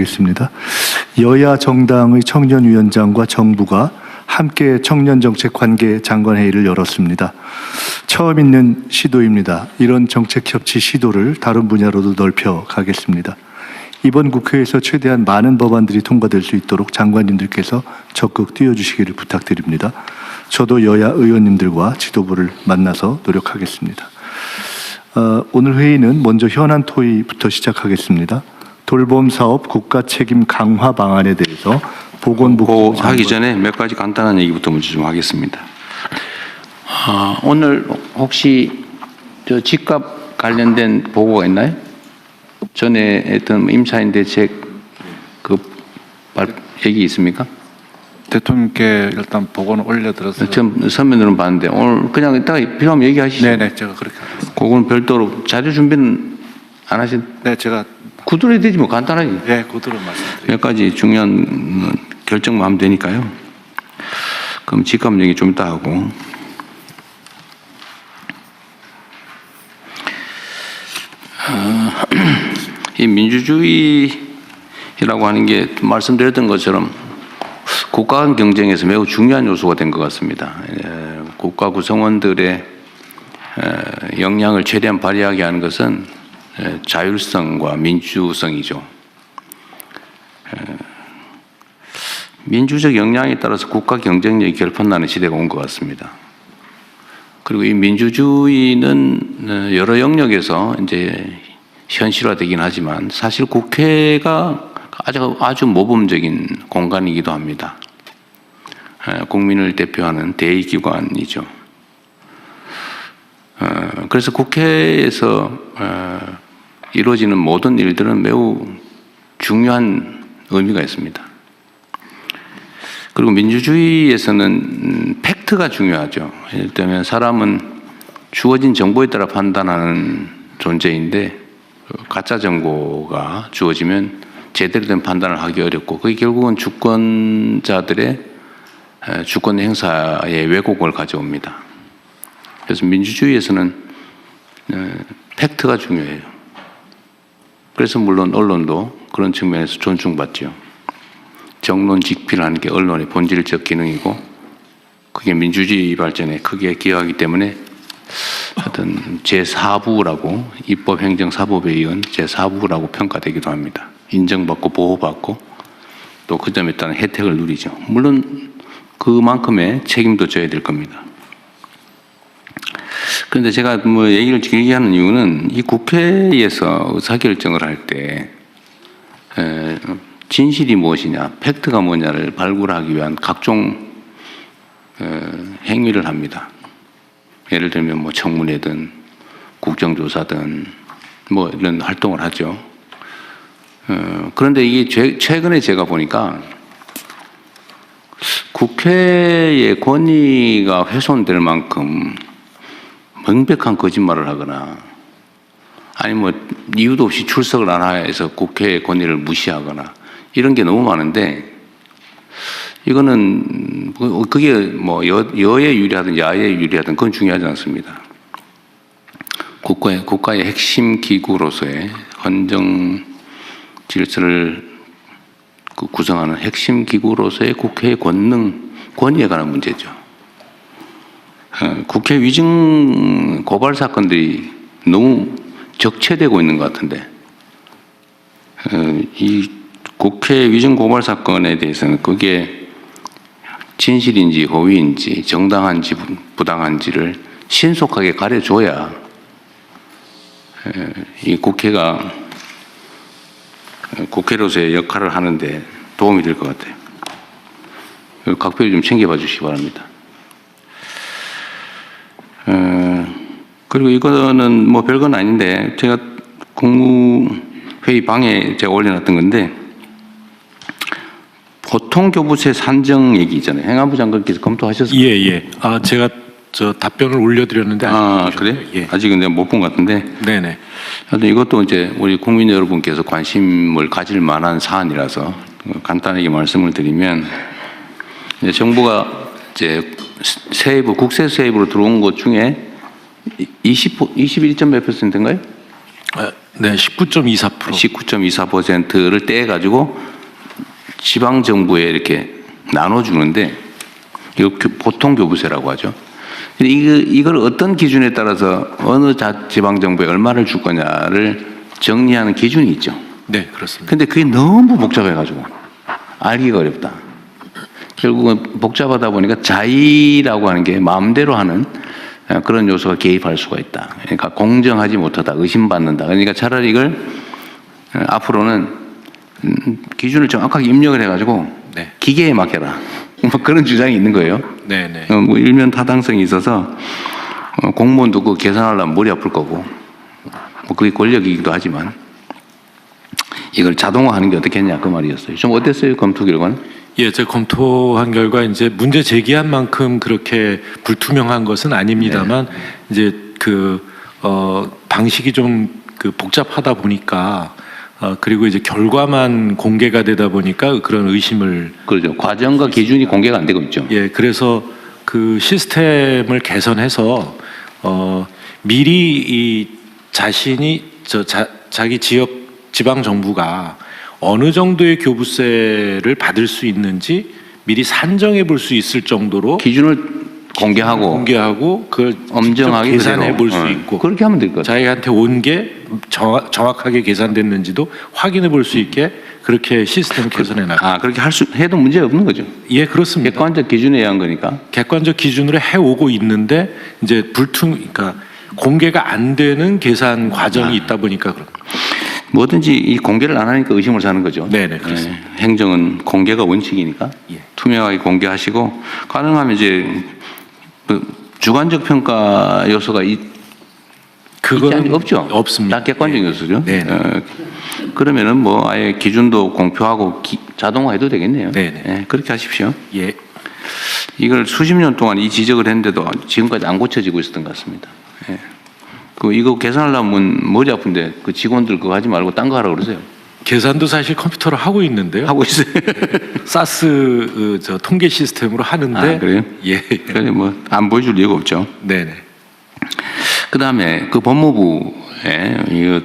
있습니다. 여야 정당의 청년위원장과 정부가 함께 청년정책관계 장관회의를 열었습니다. 처음 있는 시도입니다. 이런 정책협치 시도를 다른 분야로도 넓혀 가겠습니다. 이번 국회에서 최대한 많은 법안들이 통과될 수 있도록 장관님들께서 적극 뛰어주시기를 부탁드립니다. 저도 여야 의원님들과 지도부를 만나서 노력하겠습니다. 오늘 회의는 먼저 현안 토의부터 시작하겠습니다. 돌봄 사업 국가 책임 강화 방안에 대해서 보건복지부 하기 전에 몇 가지 간단한 얘기부터 먼저 좀 하겠습니다. 오늘 혹시 저 집값 관련된 보고가 있나요? 전에 했던 임차인 대책 그 얘기 있습니까? 대통령께 일단 보고는 올려드렸어요. 처음 서면으로 봤는데 오늘 그냥 이따가 필요하면 얘기하시죠. 네네, 제가 그렇게 하겠습니다. 그거는 별도로 자료 준비는 안 하신? 네, 제가 구두로 되지 뭐 간단하지. 네, 그대로 말씀드릴게요. 몇 가지 중요한 결정만 하면 되니까요. 그럼 집값 얘기 좀 이따 하고. 이 민주주의라고 하는 게 말씀드렸던 것처럼 국가 간 경쟁에서 매우 중요한 요소가 된 것 같습니다. 국가 구성원들의 역량을 최대한 발휘하게 하는 것은 자율성과 민주성이죠. 민주적 역량에 따라서 국가 경쟁력이 결판나는 시대가 온 것 같습니다. 그리고 이 민주주의는 여러 영역에서 이제 현실화되긴 하지만 사실 국회가 아주 모범적인 공간이기도 합니다. 국민을 대표하는 대의기관이죠. 그래서 국회에서 이루어지는 모든 일들은 매우 중요한 의미가 있습니다. 그리고 민주주의에서는 팩트가 중요하죠. 예를 들면 사람은 주어진 정보에 따라 판단하는 존재인데 가짜 정보가 주어지면 제대로 된 판단을 하기 어렵고 그게 결국은 주권자들의 주권 행사에 왜곡을 가져옵니다. 그래서 민주주의에서는 팩트가 중요해요. 그래서 물론 언론도 그런 측면에서 존중받죠. 정론직필하는 게 언론의 본질적 기능이고 그게 민주주의 발전에 크게 기여하기 때문에 하여튼 제4부라고 입법행정사법에 이은 제4부라고 평가되기도 합니다. 인정받고 보호받고 또 그 점에 따른 혜택을 누리죠. 물론 그만큼의 책임도 져야 될 겁니다. 그런데 제가 뭐 얘기를 길게 하는 이유는 이 국회에서 의사결정을 할 때 진실이 무엇이냐, 팩트가 뭐냐를 발굴하기 위한 각종 행위를 합니다. 예를 들면 뭐 청문회든 국정조사든 뭐 이런 활동을 하죠. 그런데 이게 최근에 제가 보니까 국회의 권위가 훼손될 만큼 명백한 거짓말을 하거나 아니 뭐 이유도 없이 출석을 안 해서 국회의 권위를 무시하거나 이런 게 너무 많은데 이거는 그게 뭐 여에 유리하든 야에 유리하든 그건 중요하지 않습니다. 국가의 핵심 기구로서의 헌정 질서를 구성하는 핵심 기구로서의 국회의 권위에 관한 문제죠. 국회 위증 고발 사건들이 너무 적체되고 있는 것 같은데 이 국회 위증 고발 사건에 대해서는 그게 진실인지 허위인지 정당한지 부당한지를 신속하게 가려줘야 이 국회가 국회로서의 역할을 하는데 도움이 될 것 같아요. 각별히 좀 챙겨봐 주시기 바랍니다. 그리고 이거는 뭐 별건 아닌데 제가 국무회의 방에 제가 올려놨던 건데 보통교부세 산정 얘기 있잖아요. 행안부 장관께서 검토하셨어요? 예. 제가 저 답변을 올려드렸는데 그래? 예. 아직은 내가 못 본 것 같은데. 네네. 하여튼 이것도 이제 우리 국민 여러분께서 관심을 가질 만한 사안이라서 간단하게 말씀을 드리면 이제 정부가 이제 세부 국세 세입으로 들어온 것 중에 21.몇 %인가요? 네, 19.24%. 19.24%를 떼가지고 지방 정부에 이렇게 나눠주는데 이거 보통 교부세라고 하죠. 근데 이걸 어떤 기준에 따라서 어느 지방 정부에 얼마를 줄 거냐를 정리하는 기준이 있죠. 네, 그렇습니다. 근데 그게 너무 복잡해가지고 알기가 어렵다. 결국은 복잡하다 보니까 자의라고 하는 게 마음대로 하는 그런 요소가 개입할 수가 있다. 그러니까 공정하지 못하다, 의심받는다. 그러니까 차라리 이걸 앞으로는 기준을 정확하게 입력을 해가지고 네. 기계에 맡겨라. 뭐 그런 주장이 있는 거예요. 네, 네. 뭐 일면 타당성이 있어서 공무원도 그 계산하려면 머리 아플 거고 뭐 그게 권력이기도 하지만 이걸 자동화하는 게 어떻겠냐 그 말이었어요. 좀 어땠어요 검토 결과는? 예, 제가 검토한 결과 이제 문제 제기한 만큼 그렇게 불투명한 것은 아닙니다만 이제 방식이 좀 복잡하다 보니까 그리고 이제 결과만 공개가 되다 보니까 그런 의심을 그렇죠. 과정과 기준이 공개가 안 되고 있죠. 예, 그래서 그 시스템을 개선해서 미리 이 자신이 자기 지방 정부가 어느 정도의 교부세를 받을 수 있는지 미리 산정해 볼 수 있을 정도로 기준을 공개하고 그걸 엄정하게 계산해 볼 수 그대로. 있고 그렇게 하면 될 것 같아요. 자기한테 온 게 정확하게 계산됐는지도 확인해 볼 수 있게 그렇게 시스템을 개선해 나가. 그렇게 해도 문제 없는 거죠. 예, 그렇습니다. 객관적 기준에 의한 거니까. 객관적 기준으로 해오고 있는데 이제 그러니까 공개가 안 되는 계산 과정이 있다 보니까 뭐든지 이 공개를 안 하니까 의심을 사는 거죠. 네네, 그렇습니다. 행정은 공개가 원칙이니까 예. 투명하게 공개하시고 가능하면 이제 그 주관적 평가 요소가 그거는 없죠. 없습니다. 다 객관적 요소죠. 네. 그러면은 뭐 아예 기준도 공표하고 자동화해도 되겠네요. 네네. 예, 그렇게 하십시오. 예. 이걸 수십 년 동안 이 지적을 했는데도 지금까지 안 고쳐지고 있었던 것 같습니다. 예. 이거 계산하려면 머리 아픈데 그 직원들 그거 하지 말고 딴 거 하라고 그러세요. 계산도 사실 컴퓨터로 하고 있는데요. 하고 있어요. 사스 저 통계 시스템으로 하는데. 그래요? 예. 그래 뭐안 보여줄 이유가 없죠. 네네. 그 다음에 그 법무부에 이거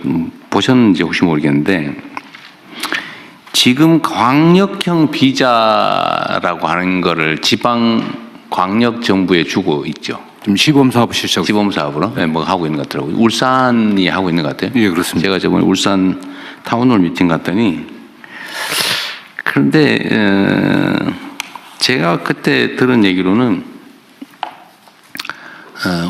보셨는지 혹시 모르겠는데 지금 광역형 비자라고 하는 거를 지방 광역 정부에 주고 있죠. 지금 시범 사업 실시하고 시범 사업으로 뭐 하고 있는 것 같더라고요. 울산이 하고 있는 것 같아요. 예, 그렇습니다. 제가 저번에 울산 타운홀 미팅 갔더니 그런데 제가 그때 들은 얘기로는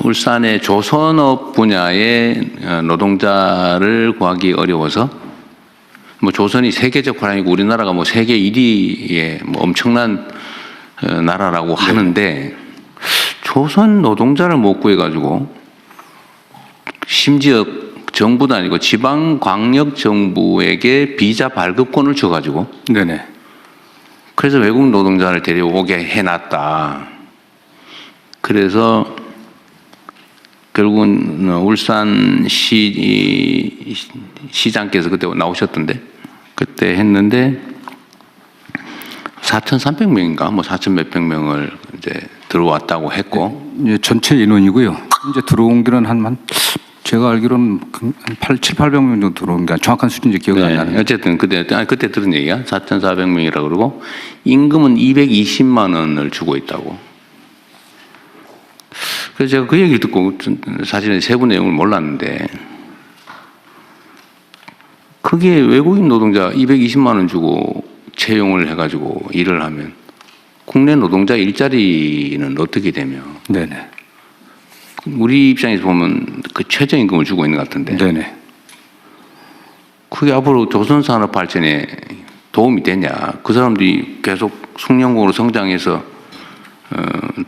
울산의 조선업 분야의 노동자를 구하기 어려워서 뭐 조선이 세계적 화랑이고 우리나라가 뭐 세계 1위의 뭐 엄청난 나라라고 하는데 조선 노동자를 못 구해가지고 심지어 정부도 아니고 지방 광역 정부에게 비자 발급권을 줘가지고 네네. 그래서 외국 노동자를 데려오게 해놨다. 그래서 결국은 울산 시장께서 그때 나오셨던데 그때 했는데 4,300명인가 뭐 4,000 몇백 명을 이제 들어왔다고 했고 예, 전체 인원이고요. 이제 들어온 게는 한 제가 알기로는 한 7,800명 정도 들어온 게 정확한 수준인지 기억이 안 나는데. 어쨌든 그때 들은 얘기야 4,400명이라고 그러고 임금은 220만 원을 주고 있다고. 그래서 제가 그 얘기를 듣고 사실은 세부 내용을 몰랐는데 그게 외국인 노동자 220만 원 주고 채용을 해가지고 일을 하면 국내 노동자 일자리는 어떻게 되며 네네. 우리 입장에서 보면 그 최저임금을 주고 있는 것 같은데 네네. 그게 앞으로 조선산업 발전에 도움이 되냐 그 사람들이 계속 숙련공으로 성장해서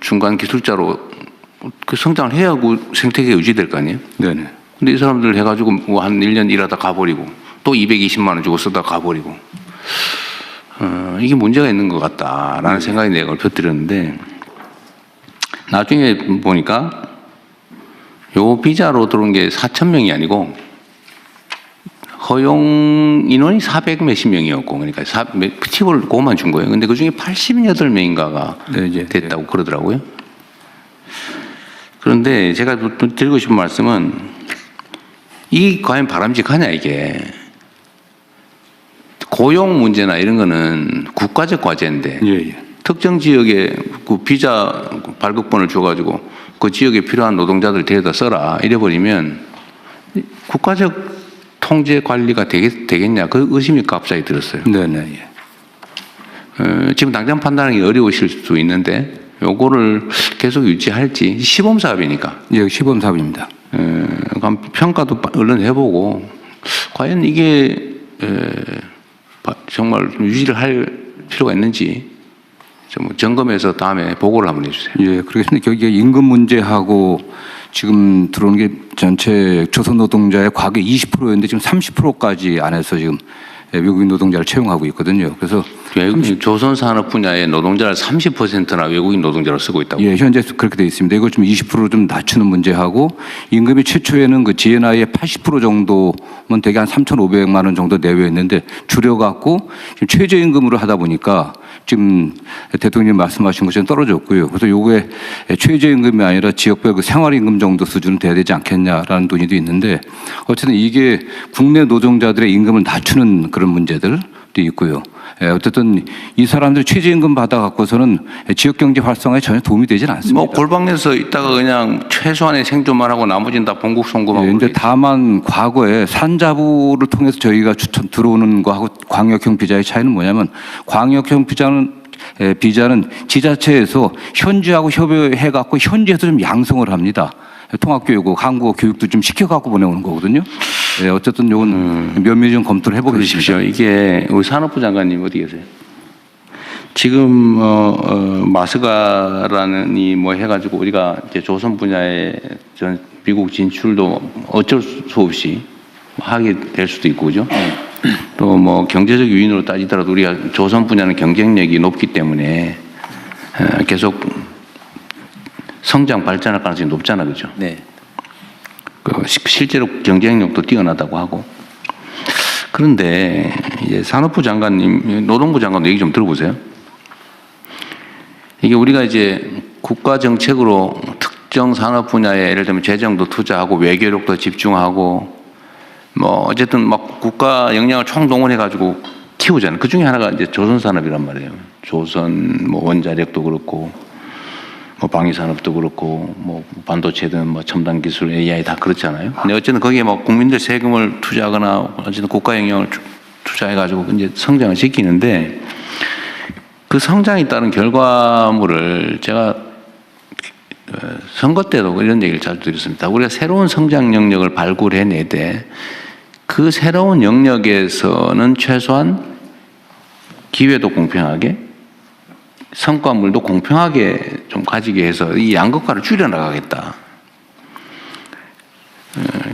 중간 기술자로 그 성장을 해야 그 생태계가 유지될 거 아니에요? 네네. 근데 이 사람들 해가지고 뭐 한 1년 일하다 가버리고 또 220만 원 주고 쓰다 가버리고 이게 문제가 있는 것 같다라는 생각이 내가 얼핏 들었는데 나중에 보니까 요 비자로 들어온 게 4,000명이 아니고 허용 인원이 400 몇십 명이었고 그러니까 팁을 그것만 준 거예요. 근데 그 중에 88명인가가 네, 이제 됐다고 그러더라고요. 그런데 제가 드리고 싶은 말씀은 이 과연 바람직하냐 이게. 고용 문제나 이런 거는 국가적 과제인데 예. 특정 지역에 그 비자 발급권을 줘가지고 그 지역에 필요한 노동자들 데려다 써라 이래버리면 국가적 통제 관리가 되겠냐 그 의심이 갑자기 들었어요. 네네. 예. 지금 당장 판단하기 어려우실 수도 있는데 요거를 계속 유지할지 시범 사업이니까. 예, 시범 사업입니다. 그럼 평가도 얼른 해보고 과연 이게 정말 유지를 할 필요가 있는지 좀 점검해서 다음에 보고를 한번 해주세요. 예, 그렇겠습니다. 여기에 임금 문제하고 지금 들어오는 게 전체 조선 노동자의 과거 20%였는데 지금 30%까지 안에서 지금 외국인 노동자를 채용하고 있거든요. 그래서 조선 산업 분야의 노동자를 30%나 외국인 노동자로 쓰고 있다고. 예, 현재 그렇게 되어 있습니다. 이걸 좀 20% 좀 낮추는 문제하고 임금이 최초에는 그 GNI의 80% 정도면 되게 한 3,500만 원 정도 내외였는데 줄여갖고 지금 최저임금으로 하다 보니까 지금 대통령님 말씀하신 것처럼 떨어졌고요. 그래서 요게 최저임금이 아니라 지역별 그 생활임금 정도 수준은 돼야 되지 않겠냐라는 논의도 있는데 어쨌든 이게 국내 노동자들의 임금을 낮추는 그런 문제들도 있고요. 어쨌든 이 사람들이 최저임금 받아갖고서는 지역경제 활성화에 전혀 도움이 되지는 않습니다. 뭐 골방에서 있다가 그냥 최소한의 생존만 하고 나머지는 다 봉급 송금하고. 이제 다만 과거에 산자부를 통해서 저희가 추천 들어오는 거하고 광역형 비자의 차이는 뭐냐면 광역형 비자는 지자체에서 현지하고 협의해갖고 현지에서 좀 양성을 합니다. 통합교육, 한국어 교육도 좀 시켜갖고 보내오는 거거든요. 네, 어쨌든 이건 면밀히 좀 검토를 해보겠습니다. 그러십시오. 이게 우리 산업부 장관님 어디 계세요? 지금 마스가라는 이 뭐 해가지고 우리가 이제 조선 분야의 전 미국 진출도 어쩔 수 없이 하게 될 수도 있고 그죠? 또 뭐 경제적 요인으로 따지더라도 우리가 조선 분야는 경쟁력이 높기 때문에 계속 성장 발전할 가능성이 높잖아, 그죠? 네. 실제로 경쟁력도 뛰어나다고 하고. 그런데 이제 산업부 장관님, 노동부 장관도 얘기 좀 들어보세요. 이게 우리가 이제 국가 정책으로 특정 산업 분야에 예를 들면 재정도 투자하고 외교력도 집중하고 뭐 어쨌든 막 국가 역량을 총동원해 가지고 키우잖아요. 그 중에 하나가 이제 조선 산업이란 말이에요. 조선 뭐 원자력도 그렇고 뭐 방위산업도 그렇고 뭐 반도체든 뭐 첨단 기술 AI 다 그렇잖아요. 근데 어쨌든 거기에 뭐 국민들 세금을 투자하거나 어쨌든 국가 영향을 투자해 가지고 이제 성장을 시키는데 그 성장에 따른 결과물을 제가 선거 때도 이런 얘기를 자주 드렸습니다. 우리가 새로운 성장 영역을 발굴해내되 그 새로운 영역에서는 최소한 기회도 공평하게 성과물도 공평하게 좀 가지게 해서 이 양극화를 줄여나가겠다.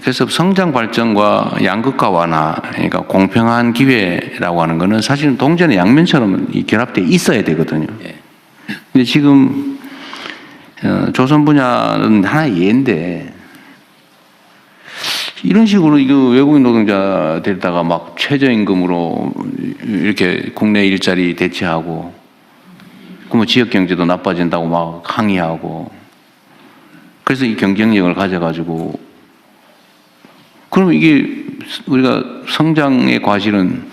그래서 성장 발전과 양극화 완화, 그러니까 공평한 기회라고 하는 거는 사실은 동전의 양면처럼 결합되어 있어야 되거든요. 근데 지금 조선 분야는 하나의 예인데 이런 식으로 이거 외국인 노동자 데려다가 막 최저임금으로 이렇게 국내 일자리 대체하고 그러면 지역 경제도 나빠진다고 막 항의하고 그래서 이 경쟁력을 가져가지고 그러면 이게 우리가 성장의 과실은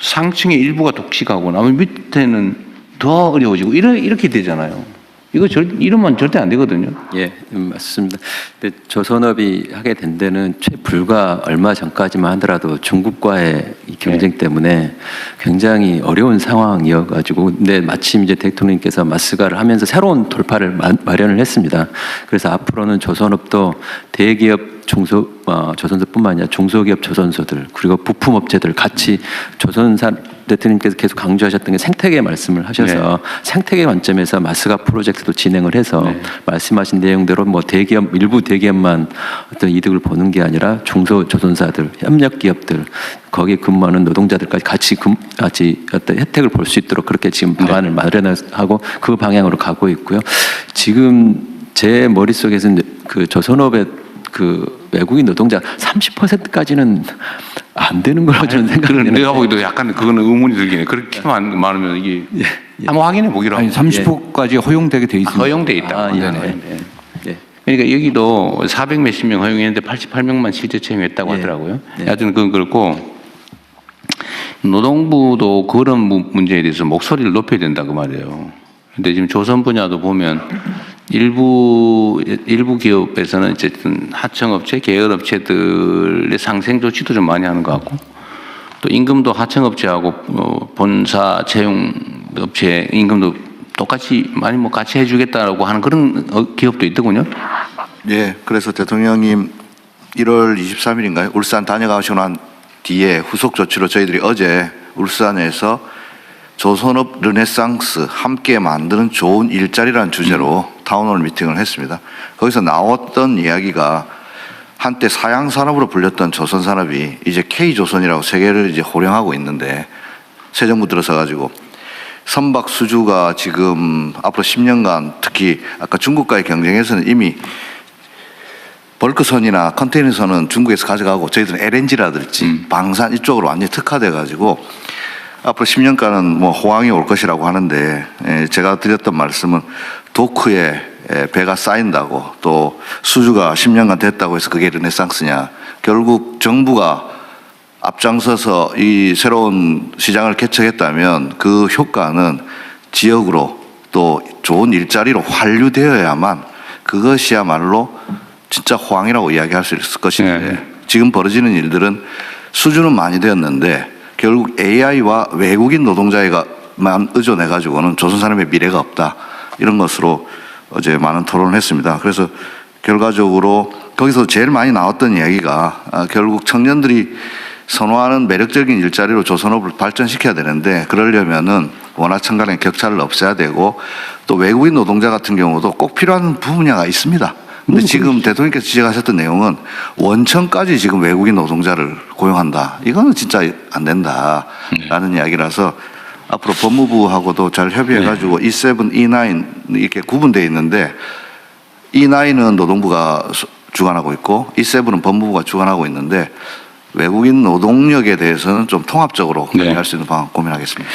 상층의 일부가 독식하고 나머지 밑에는 더 어려워지고 이렇게 되잖아요. 이러면 절대 안 되거든요. 예, 맞습니다. 근데 조선업이 하게 된 데는 불과 얼마 전까지만 하더라도 중국과의 이 경쟁 때문에 굉장히 어려운 상황이어가지고, 근데 마침 이제 대통령께서 마스가를 하면서 새로운 돌파를 마련을 했습니다. 그래서 앞으로는 조선업도 대기업 조선소뿐만 아니라 중소기업 조선소들 그리고 부품업체들 같이 대통령께서 계속 강조하셨던 게 생태계 말씀을 하셔서 생태계 관점에서 마스가 프로젝트도 진행을 해서 말씀하신 내용대로 뭐 일부 대기업만 어떤 이득을 보는 게 아니라 중소 조선사들, 협력 기업들 거기에 근무하는 노동자들까지 같이 어떤 혜택을 볼 수 있도록 그렇게 지금 방안을 마련하고 그 방향으로 가고 있고요. 지금 제 머릿속에서는 그 조선업의 그 외국인 노동자 30%까지는 안 되는 걸로 저는 생각해요. 내가 보기도 약간 그거는 의문이 들긴 해. 그렇게 많으면 이게 한번 확인해 보기로 아니 하고. 30%까지 허용되게 돼 있습니다. 허용돼 있다. 예. 그러니까 여기도 400 몇십 명 허용했는데 88명만 실제 채용했다고 예. 하더라고요. 네. 하여튼 그건 그렇고 노동부도 그런 문제에 대해서 목소리를 높여야 된다 그 말이에요. 근데 지금 조선 분야도 보면 일부 기업에서는 어쨌든 하청업체, 계열업체들의 상생 조치도 좀 많이 하는 것 같고 또 임금도 하청업체하고 본사 채용업체 임금도 똑같이 많이 뭐 같이 해주겠다라고 하는 그런 기업도 있더군요. 예, 그래서 대통령님 1월 23일인가요? 울산 다녀가시고 난 뒤에 후속 조치로 저희들이 어제 울산에서 조선업 르네상스 함께 만드는 좋은 일자리라는 주제로 타운홀 미팅을 했습니다. 거기서 나왔던 이야기가 한때 사양 산업으로 불렸던 조선 산업이 이제 K조선이라고 세계를 이제 호령하고 있는데 새 정부 들어서 가지고 선박 수주가 지금 앞으로 10년간 특히 아까 중국과의 경쟁에서는 이미 벌크선이나 컨테이너선은 중국에서 가져가고 저희들은 LNG라든지 방산 이쪽으로 완전히 특화돼 가지고 앞으로 10년간은 뭐 호황이 올 것이라고 하는데 제가 드렸던 말씀은 도크에 배가 쌓인다고 또 수주가 10년간 됐다고 해서 그게 르네상스냐. 결국 정부가 앞장서서 이 새로운 시장을 개척했다면 그 효과는 지역으로 또 좋은 일자리로 환류되어야만 그것이야말로 진짜 호황이라고 이야기할 수 있을 것인데 네. 지금 벌어지는 일들은 수주는 많이 되었는데 결국 AI와 외국인 노동자에게만 의존해 가지고는 조선 산업의 미래가 없다. 이런 것으로 어제 많은 토론을 했습니다. 그래서 결과적으로 거기서 제일 많이 나왔던 이야기가 결국 청년들이 선호하는 매력적인 일자리로 조선업을 발전시켜야 되는데 그러려면은 원화청 간의 격차를 없애야 되고 또 외국인 노동자 같은 경우도 꼭 필요한 분야가 있습니다. 근데 지금 대통령께서 지적하셨던 내용은 원청까지 지금 외국인 노동자를 고용한다. 이거는 진짜 안 된다라는 이야기라서 앞으로 법무부하고도 잘 협의해가지고 E7, E9 이렇게 구분되어 있는데 E9은 노동부가 주관하고 있고 E7은 법무부가 주관하고 있는데 외국인 노동력에 대해서는 좀 통합적으로 관리할 수 있는 방안 고민하겠습니다.